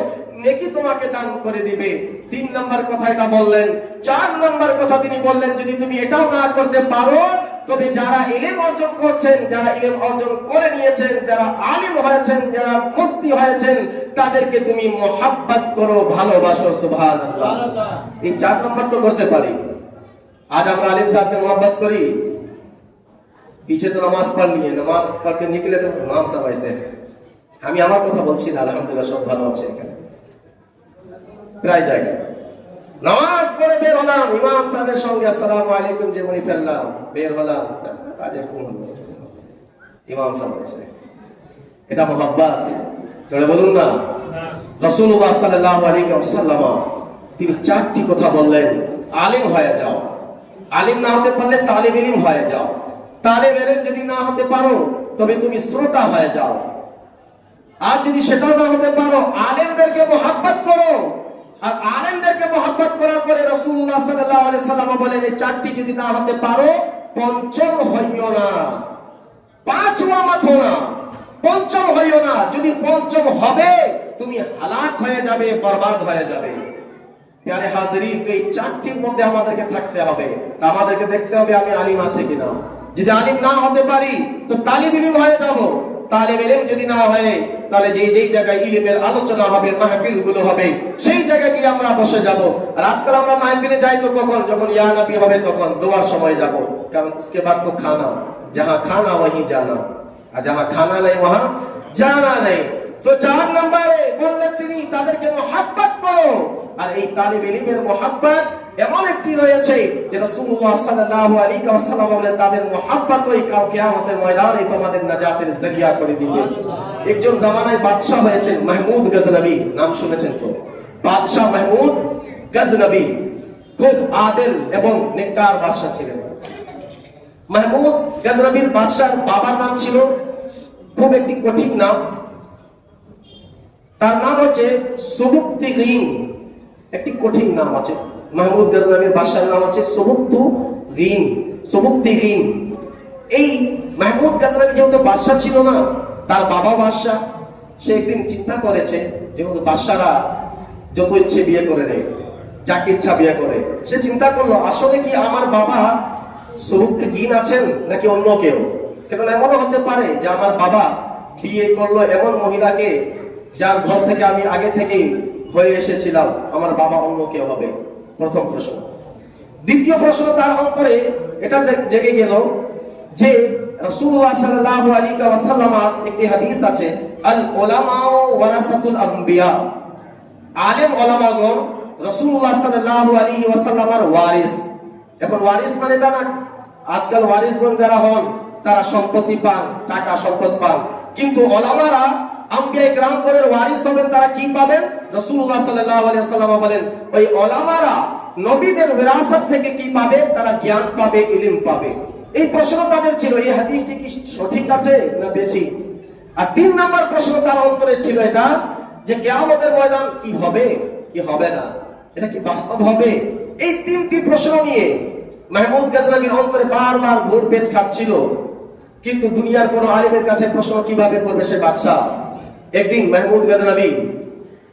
নেকি তোমাকে দান করে দিবে। 3 নম্বর কথা এটা বললেন। 4 নম্বর কথা তিনি বললেন, যদি তুমি এটাও না করতে পারো, তবে যারা ইলম অর্জন করছেন, যারা ইলম অর্জন করে নিয়েছেন, যারা আলিম হয়েছেন, যারা মুফতি হয়েছেন, তাদেরকে তুমি মোহাব্বত করো, ভালোবাসো। সুবহানাল্লাহ। এই 4 নম্বর তো করতে পারি। আজ আমরা আলিম সাহেবকে মোহাব্বত করি, पीछे तो नमाज पढ़ लिए, नमाज पढ़ के निकले तो इमाम साहब ऐसे। আমি আমার কথা বলছি না, আলহামদুলিল্লাহ সব ভালো আছে এখানে প্রায় জায়গায়। নামাজ পড়ে বের হলাম, ইমাম সাহেবের সঙ্গে আসসালামু আলাইকুম যে বলি ফেললাম, বের হলাম, কাজের কোন ইমাম সাহেব এসে। এটা মোহাব্বত? জোরে বলুন না। রাসূলুল্লাহ সাল্লাল্লাহু আলাইহি ওয়াসাল্লাম তিনি 4টি কথা বললেন, আলিম হয়ে যাও। আলিম না হতে পারলে তালিব ইলম হয়ে যাও। তালিব ইলম যদি না হতে পারো তবে তুমি শ্রোতা হয়ে যাও। আর যদি সেটাও না হতে পারো, আলেমদেরকে মোহাব্বত করো। আর আলেমদেরকে মোহাব্বত করার পরে রাসূলুল্লাহ সাল্লাল্লাহু আলাইহি ওয়াসাল্লাম বলেন, এই 4টি যদি না হতে পারো, পঞ্চম হইও না, 5ওয়া মাথো না, পঞ্চম হইও না। যদি পঞ্চম হবে তুমি হালাক হয়ে যাবে, বরবাদ হয়ে যাবে। প্যারে হাজরিন, তো এই 4টির মধ্যে আমাদেরকে থাকতে হবে। আমাদেরকে দেখতে হবে আমি আলিম আছে কিনা। যদি আলিম না হতে পারি তো তালিব ইলম হয়ে যাব। তালিব ইলম যদি না হয় তাহলে যেই জায়গায় ইলমের আলোচনা হবে, মাহফিল গুলো হবে, সেই জায়গায় গিয়ে আমরা বসে যাব। আর আজকাল আমরা মাহফিলে যাই তো কখন? যখন ইয়া নবী হবে তখন দোয়ার সময় যাব। কারণ उसके बाद तो खाना, जहां खाना वहीं जाना, আর जहां खाना नहीं वहां जाना नहीं। তো 4 নম্বরে বললেন তিনি তাদেরকে মোহাব্বত করো। আর এই তালিব ইলমের মোহাব্বত এমন একটি রয়েছে যে রাসূলুল্লাহ সাল্লাল্লাহু আলাইহি ওয়াসাল্লাম বলেন তাদের মোহাব্বত ওই কাল কিয়ামতের ময়দানে তোমাদের নাজাতের জরিয়া করে দিবে। একজন জামানায় বাদশা হয়েছেন মাহমুদ গজনবী, নাম শুনেছেন তো? বাদশা মাহমুদ গজনবী খুব আদিল এবং নেককার বাদশা ছিলেন। মাহমুদ গজনবীর বাদশার বাবার নাম ছিল খুব একটি কঠিন নাম, তার নাম হচ্ছে সুবুক্তিগীন। একটি কঠিন নাম আছে। মাহমুদ গজনবীর বাদশার নাম হচ্ছে সুবুক্তিগীন। এই মাহমুদ গজনবী যেহেতু বাদশা ছিল না, তার বাবা বাদশা, সে একদিন চিন্তা করেছে যেহেতু বাদশারা যত ইচ্ছে বিয়ে করে নেয়, যাকে ইচ্ছা বিয়ে করে, সে চিন্তা করলো আসলে কি আমার বাবা সুবুক্তিগীন আছেন নাকি অন্য কেউ? কেন এমনও হতে পারে যে আমার বাবা বিয়ে করলো এমন মহিলাকে যার ঘর থেকে আমি আগে থেকেই হয়ে এসেছিলাম, আমার বাবা অন্য কেউ হবে। প্রথম প্রশ্ন। দ্বিতীয় প্রশ্ন, তার অন্তরে এটা জেগে গেল যে রাসূলুল্লাহ সাল্লাল্লাহু আলাইহি ওয়াসাল্লাম একটি হাদিস আছে, আল উলামাউ ওয়ারাসাতুল আম্বিয়া। আলেম ওলামাগণ রাসূলুল্লাহ সাল্লাল্লাহু আলাইহি ওয়াসাল্লামের ওয়ারিস। এখন ওয়ারিস মানে এটা না আজকাল ওয়ারিসগণ যারা হন তারা সম্পত্তি পান, টাকা সম্পদ পান, কিন্তু ওলামারা আম্বিয়া ইকরামগণের ওয়ারিস হবেন। তারা কি পাবেন? রাসূলুল্লাহ সাল্লাল্লাহু আলাইহি ওয়াসাল্লাম বলেন ওই ওলামারা নবীদের বিরাসত থেকে কি পাবে? তারা জ্ঞান পাবে, ইলম পাবে। এই প্রশ্ন তাদের ছিল, এই হাদিসটি কি সঠিক আছে না বেশি? আর 3 নম্বর প্রশ্ন তার অন্তরে ছিল এটা যে কিয়ামতের ময়দান কি হবে কি হবে না, এটা কি বাস্তব হবে? এই 3টি প্রশ্ন নিয়ে মাহমুদ গজনবীর অন্তরে বারবার ঘুরপেচ খাচ্ছিল। কিন্তু দুনিয়ার কোন আলিমের কাছে প্রশ্ন কিভাবে করবে সে বাদশা? একদিন মাহমুদ গজনবী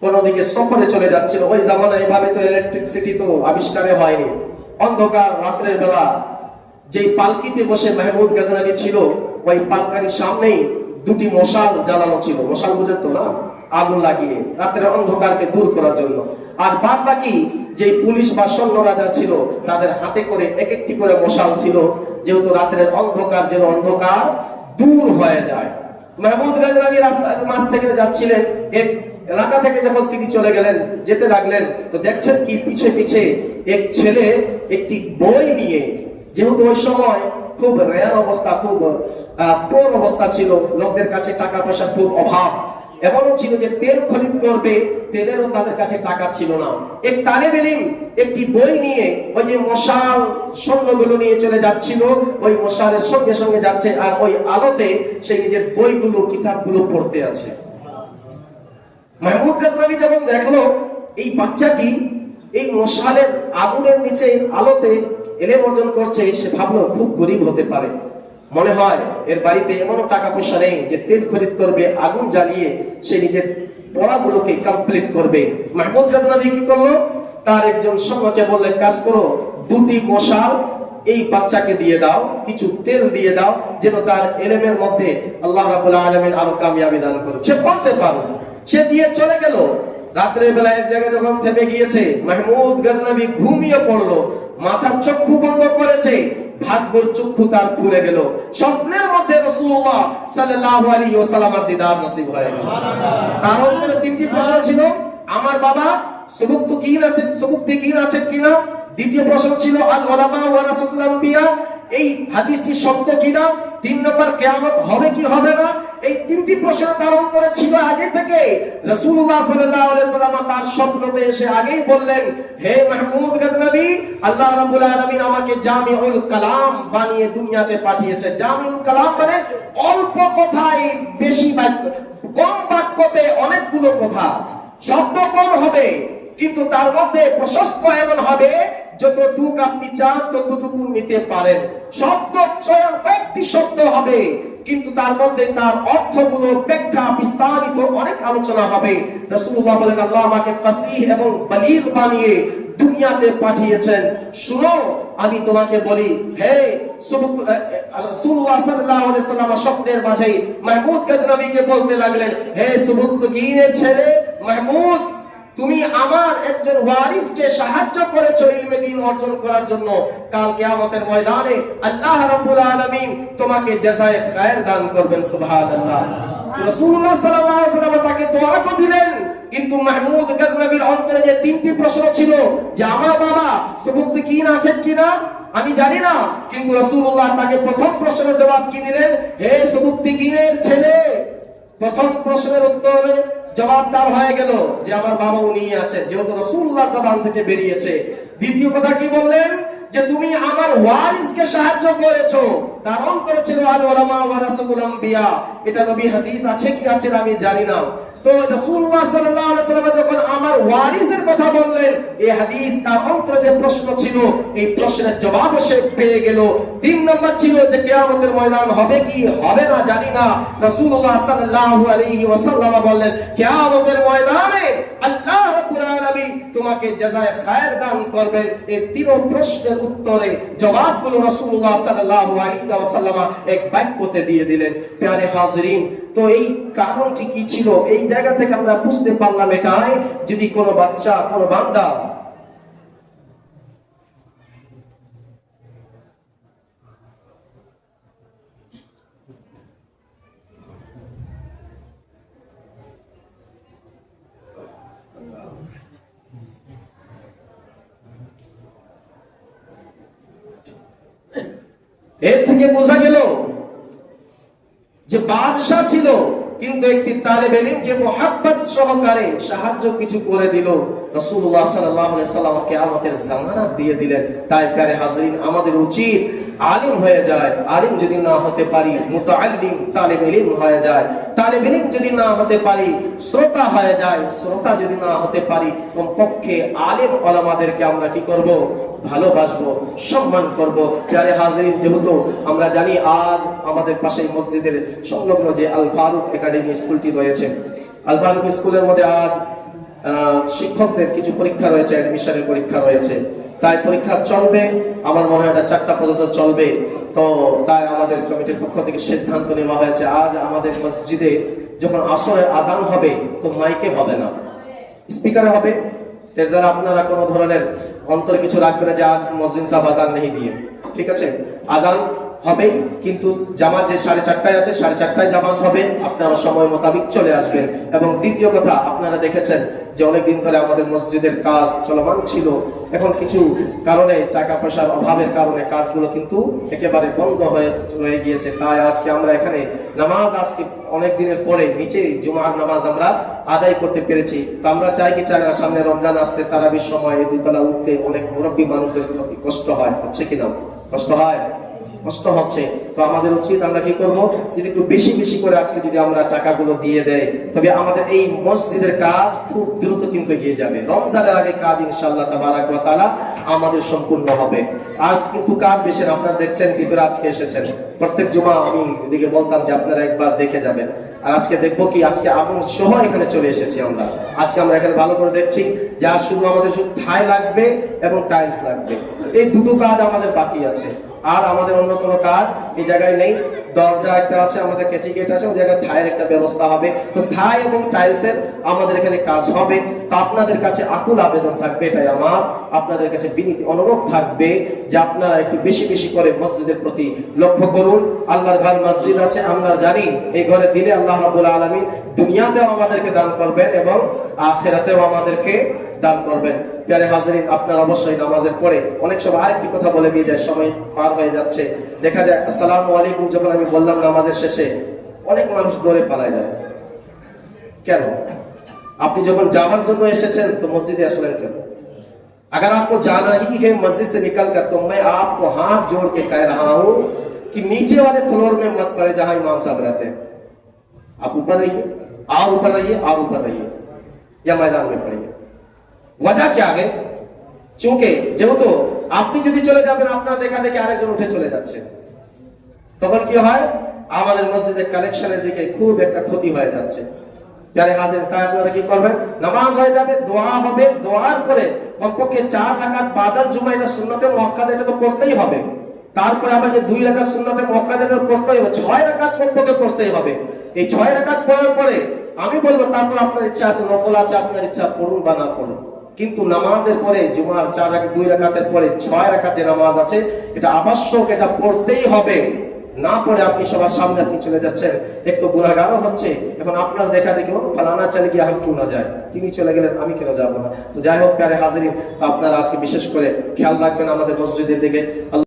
কোন দিকে সফরে চলে যাচ্ছিল। ওই জামানায় এভাবে তো ইলেকট্রিসিটি তো আবিষ্কারে হয়নি। অন্ধকার রাতের বেলা যেই পালকিতে বসে মাহমুদ গজনবী ছিল, ওই পালকারির সামনেই 2টি মশাল জ্বালানো ছিল। মশাল বুঝেন তো না? আগুন লাগিয়ে রাতের অন্ধকারকে দূর করার জন্য। আর বাদ বাকি যে পুলিশ বা সৈন্যরা যা ছিল তাদের হাতে করে এক একটি করে মশাল ছিল, যেহেতু রাতের অন্ধকার যেন অন্ধকার দূর হয়ে যায়। মাহমুদ গজনবী রাস্তার মাঝ থেকে যাচ্ছিলেন, এক এলাকা থেকে যখন তিনি চলে গেলেন, যেতে লাগলেন, তো দেখছেন কি পিছে পিছে এক ছেলে একটি বই নিয়ে, যেহেতু ওই সময় খুব রেয়ার অবস্থা, খুব পোর অবস্থা ছিল, লোকদের কাছে টাকা পয়সা খুব অভাব, এমনও ছিল যে তেল খরিদ করবে, তেলেরও তাদের কাছে টাকা ছিল না। এক তালেব ইলম একটি বই নিয়ে ওই যে মশাল স্বর্ণগুলো নিয়ে চলে যাচ্ছিল, ওই মশালের সঙ্গে সঙ্গে যাচ্ছে, আর ওই আলোতে সেই নিজের বইগুলো কিতাবগুলো পড়তে আছে। মাহমুদ গজনবী যখন দেখলো এই বাচ্চাটি এই মশালের আগুনের নিচে আলোতে ইলম অর্জন করছে, সে ভাবলো খুব গরিব হতে পারে, মনে হয় এর বাড়িতে এমনও টাকা পয়সা নেই যে তেল খরিদ করবে, আগুন জ্বালিয়ে সে নিজের পড়াগুলোকে কমপ্লিট করবে। মাহমুদ গজনবী কি করলো? তার একজন সঙ্গীকে বললেন কাজ করো, 2টি মশাল এই বাচ্চাকে দিয়ে দাও, কিছু তেল দিয়ে দাও, যেন তার ইলমের মধ্যে আল্লাহ রাব্বুল আলামিন আরো কামিয়াবি দান করুন, সে পড়তে পারো। সে দিয়ে চলে গেল। রাত্রের বেলা এক জায়গায় যখন থেমে গিয়েছে, মাহমুদ গজনবী ঘুমিয়ে পড়লো, মাথার চক্ষু বন্ধ করেছে, ভাগ্যের চক্ষু তার খুলে গেল। স্বপ্নের মধ্যে রাসূলুল্লাহ সাল্লাল্লাহু আলাইহি ওয়াসাল্লামের দিদার নসিব হয়ে গেল। তার অন্তরে তিনটি প্রশ্ন ছিল, আমার বাবা সুবুক্তিকিন আছে কিনা। দ্বিতীয় প্রশ্ন ছিল, আল উলামা ওয়ারাসাতুল আম্বিয়া, এই হাদিসটি সত্য কিনা। 3 নম্বর, কিয়ামত হবে কি হবে না। এই তিনটি প্রশ্ন তার অন্তরে ছিল আগে থেকে। রাসূলুল্লাহ সাল্লাল্লাহু আলাইহি ওয়াসাল্লাম তার স্বপ্নতে এসে আগেই বললেন, হে মাহমুদ গজনবী, আল্লাহ রাব্বুল আলামিন আমাকে জামিউল কালাম বানিয়ে দুনিয়াতে পাঠিয়েছে। জামিউল কালাম মানে অল্প কথায় বেশি বাক্য, কম বাক্যতে অনেকগুলো কথা। শব্দ কম হবে কিন্তু তার মধ্যে প্রশস্ত এমন হবে, যতটুকু আপনি চান ততটুকু নিতে পারেন। শব্দ চয়ন কয়েকটি শব্দ হবে কিন্তু তার মধ্যে তার অর্থগুলো ব্যাখ্যা বিস্তারিত অনেক আলোচনা হবে। রাসূলুল্লাহ বলেন, আল্লাহ আমাকে ফাসিহ এবং বালিগ বানিয়ে দুনিয়াতে পাঠিয়েছেন। শুনো, আমি তোমাকে বলি, হে রাসূলুল্লাহ সাল্লাল্লাহু আলাইহি ওয়াসাল্লাম স্বপ্নের মাঝে মাহমুদ গজনবীকে বলতে লাগলেন, হে সুবুক্তিকিনের ছেলে মাহমুদ, তুমি আমার একজন ওয়ারিসকে সাহায্য করেছো ইলমে দ্বীন অর্জন করার জন্য। কাল কিয়ামতের ময়দানে আল্লাহ রাব্বুল আলামিন তোমাকে জাযায়ে খায়ের দান করবেন। সুবহানাল্লাহ। রাসূলুল্লাহ সাল্লাল্লাহু আলাইহি ওয়াসাল্লাম তাকে দোয়া তো দিলেন, কিন্তু মাহমুদ গজনবীর অন্তরে যে তিনটি প্রশ্ন ছিল, যে আমার বাবা সুবুক্তিকিন আছেন কিনা আমি জানি না, কিন্তু রাসূলুল্লাহ তাকে প্রথম প্রশ্নের জবাব কি দিলেন, হে সুবুক্তিকিনের ছেলে। প্রথম প্রশ্নের উত্তরে জবাবদার হয়ে গেল যে আমার বাবা উনি আছেন, যেহেতু রাসূলুল্লাহর জবান থেকে বেরিয়েছে। দ্বিতীয় কথা কি বললেন, যে তুমি আমার ওয়ারিসকে সাহায্য করেছো। তার অন্তরে ছিল আল উলামা ওয়ারাসাতুল আম্বিয়া। এটা নবী হাদিস আছে কি আছে আমি জানি না। তো রাসূলুল্লাহ সাল্লাল্লাহু আলাইহি ওয়াসাল্লাম যখন আমার ওয়ারিসের কথা বললেন, এই হাদিস তার অন্তরে যে প্রশ্ন ছিল, এই প্রশ্নের জবাব সে পেয়ে গেল। 3 নম্বর ছিল যে কিয়ামতের ময়দান হবে কি হবে না জানি না। রাসূলুল্লাহ সাল্লাল্লাহু আলাইহি ওয়াসাল্লাম বললেন, কিয়ামতের ময়দানে আল্লাহ রাব্বুল আলামিন তোমাকে জাযায়ে খায়ের দান করবেন। এই 3 প্রশ্নের উত্তরে জবাবগুলো রাসূলুল্লাহ সাল্লাল্লাহু আলাইহি ওয়াসাল্লাম এক বাক্যতে দিয়ে দিলেন। প্রিয় হাজরিন, তো এই কারণটি কি ছিল, এই জায়গা থেকে আমরা বুঝতে পারলাম এটাই, যদি কোনো বাচ্চা কোনো বান্দা এর থেকে বোঝা গেল যে বাদশা ছিল কিন্তু একটি তালেবে ইলমকে মুহাব্বত সহকারে সাহায্য কিছু করে দিল। রাসূলুল্লাহ সাল্লাল্লাহু আলাইহি ওয়াসাল্লাম কিয়ামতের জামানত দিয়ে দিলেন। তাই প্যারে হাজরিন, আমাদের উচিত আলিম হয়ে যায়। আলিম যদি না হতে পারি মুতাআল্লিম তালেবে ইলম হয়ে যায়। তালেবে ইলম যদি না হতে পারি শ্রোতা হয়ে যায়। শ্রোতা যদি না হতে পারি কমপক্ষে আলেম ওলামাদেরকে আমরা কি করব, ভালোবাসবো, সম্মান করব। প্যারে হাজরিন, যেহেতু আমরা জানি আজ আমাদের পাশে মসজিদের সংলগ্ন যে আল ফারুক একাডেমি স্কুলটি রয়েছে, আল ফারুক স্কুলের মধ্যে আজ শিক্ষকদের কিছু পরীক্ষা রয়েছে, অ্যাডমিশনের পরীক্ষা রয়েছে। তাই পরীক্ষা চলবে, আমার মনে হয় এটা 4টা পর্যন্ত চলবে। তো তাই আমাদের কমিটির পক্ষ থেকে সিদ্ধান্ত নেওয়া হয়েছে, আজ আমাদের মসজিদে যখন আসরের আজান হবে তো মাইকে হবে না, স্পিকারে হবে। এর দ্বারা আপনারা কোনো ধরনের অন্তরে কিছু রাখবেন না যে আজ মসজিদ সাহেব আজান নেই দিয়ে, ঠিক আছে? আজান হবে কিন্তু জামাত যে 4:30টায় আছে 4:30টায় জামাত হবে, আপনারা সময় মোতাবেক চলে আসবেন। এবং দ্বিতীয় কথা, আপনারা দেখেছেন যে অনেকদিন ধরে আমাদের মসজিদের কাজ চলমান ছিল, এখন কিছু কারণে টাকা পয়সার অভাবের কারণে কাজগুলো কিন্তু একেবারে বন্ধ হয়ে রয়ে গিয়েছে। তাই আজকে আমরা এখানে নামাজ আজকে অনেক দিনের পরে নিচে জুমার নামাজ আমরা আদায় করতে পেরেছি। তো আমরা চাই না, সামনে রমজান আসছে, তারাবির সময় দুতলা উঠতে অনেক মুরব্বী মানুষদের কষ্ট হয়, হচ্ছে কিনা? কষ্ট হয়, কষ্ট হচ্ছে। তো আমাদের উচিত আমরা কি করব, যদি একটু বেশি বেশি করে আজকে যদি আমরা টাকাগুলো দিয়ে দেয়, তবে আমাদের এই মসজিদের কাজ খুব দ্রুত কিন্তু এগিয়ে যাবে। রমজানের আগে কাজ ইনশাআল্লাহ তাবারাক ওয়া তাআলা আমাদের সম্পূর্ণ হবে। আর কিন্তু কাজ বেশি, আপনারা দেখছেন ভিতরে আজকে এসেছেন, প্রত্যেক জুমা আমি এদিকে বলতাম যে আপনারা একবার দেখে যাবেন। আর আজকে দেখবো কি, আজকে আগুন সহ এখানে চলে এসেছি আমরা। আজকে আমরা এখানে ভালো করে দেখছি যে আজ শুধু আমাদের শুধু থাই লাগবে এবং টাইলস লাগবে, এই দুটো কাজ আমাদের বাকি আছে, আর আমাদের অন্য কোনো কাজ এই জায়গায় নেই। দরজা একটা আছে, আমাদের কেচি গেট আছে, ওই জায়গায় থায়ের একটা ব্যবস্থা হবে। তো থাই এবং টাইলসের আমাদের এখানে কাজ হবে। তো আপনাদের কাছে আকুল আবেদন থাকবে, এটাই আমার আপনাদের কাছে বিনীত অনুরোধ থাকবে যে আপনারা একটু বেশি বেশি করে মসজিদের প্রতি লক্ষ্য করুন। আল্লাহর ঘর মসজিদ আছে, আমরা জানি এই ঘরে দিলে আল্লাহ রাব্বুল আলামিন দুনিয়াতেও আমাদেরকে দান করবেন এবং আখিরাতেও আমাদেরকে দান করবেন। প্রিয় হাজিরিন, আপনারা অবশ্যই নামাজের পরে অনেক সময় আরেকটি কথা বলে দিয়ে যায়, সময় পার হয়ে যাচ্ছে, দেখা যায় আসসালামু আলাইকুম যখন আমি বললাম নামাজের শেষে, অনেক মানুষ দৌড়ে পালায় যায়। কেন? আপনি যখন যাওয়ার জন্য এসেছেন তো মসজিদে আসলেন কেন? अगर आपको जाना ही है मस्जिद से निकलकर, तो मैं आपको हाथ जोड़ के कह रहा हूं कि नीचे वाले फ्लोर में मत पड़े जहां इमाम साहब रहते हैं। आप ऊपर रहिए, आप ऊपर रहिए, आप ऊपर रहिए, या मैदान में पड़िए। वजह क्या है? क्योंकि যেহেতু আপনি যদি চলে যাবেন, আপনার দেখা দেখে আরেকজন উঠে চলে যাচ্ছে, তখন কি হয়? আমাদের মসজিদের কালেকশনের দিকে খুব একটা ক্ষতি হয়ে যাচ্ছে। প্যারে হাজির, তাই আপনারা কি করবেন? নামাজ হয়ে যাবে, দোয়া হবে, দোয়ার পরে কমপক্ষে 4 রাকাত বাদাল জুমা, এটা সুন্নতে মুআক্কাদা, এটা তো পড়তেই হবে। তারপরে আবার যে 2 রাকাত সুন্নতে মুআক্কাদা, এটা পড়তেই হবে। 6 রাকাত কমপক্ষে পড়তেই হবে। এই 6 রাকাত পড়ার পরে আমি বলবো, তারপর আপনার ইচ্ছা আছে, নফল আছে, আপনার ইচ্ছা পড়ুন বা না পড়ুন, কিন্তু নামাজের পরে জুমার 4 রাকাত 2 রাকাতের পরে 6 রাকাত যে নামাজ আছে, এটা আবশ্যক, এটা পড়তেই হবে। না পড়ে আপনি সবার সামনে আপনি চলে যাচ্ছেন, এক তো গুনাহগারও হচ্ছে। এখন আপনার দেখা দেখি ফালানা চলে গিয়ে আমি কেউ না যায়, তিনি চলে গেলেন, আমি কেন যাব না? তো যাই হোক প্যারে হাজিরিন, তো আপনারা আজকে বিশেষ করে খেয়াল রাখবেন আমাদের মসজিদের দিকে।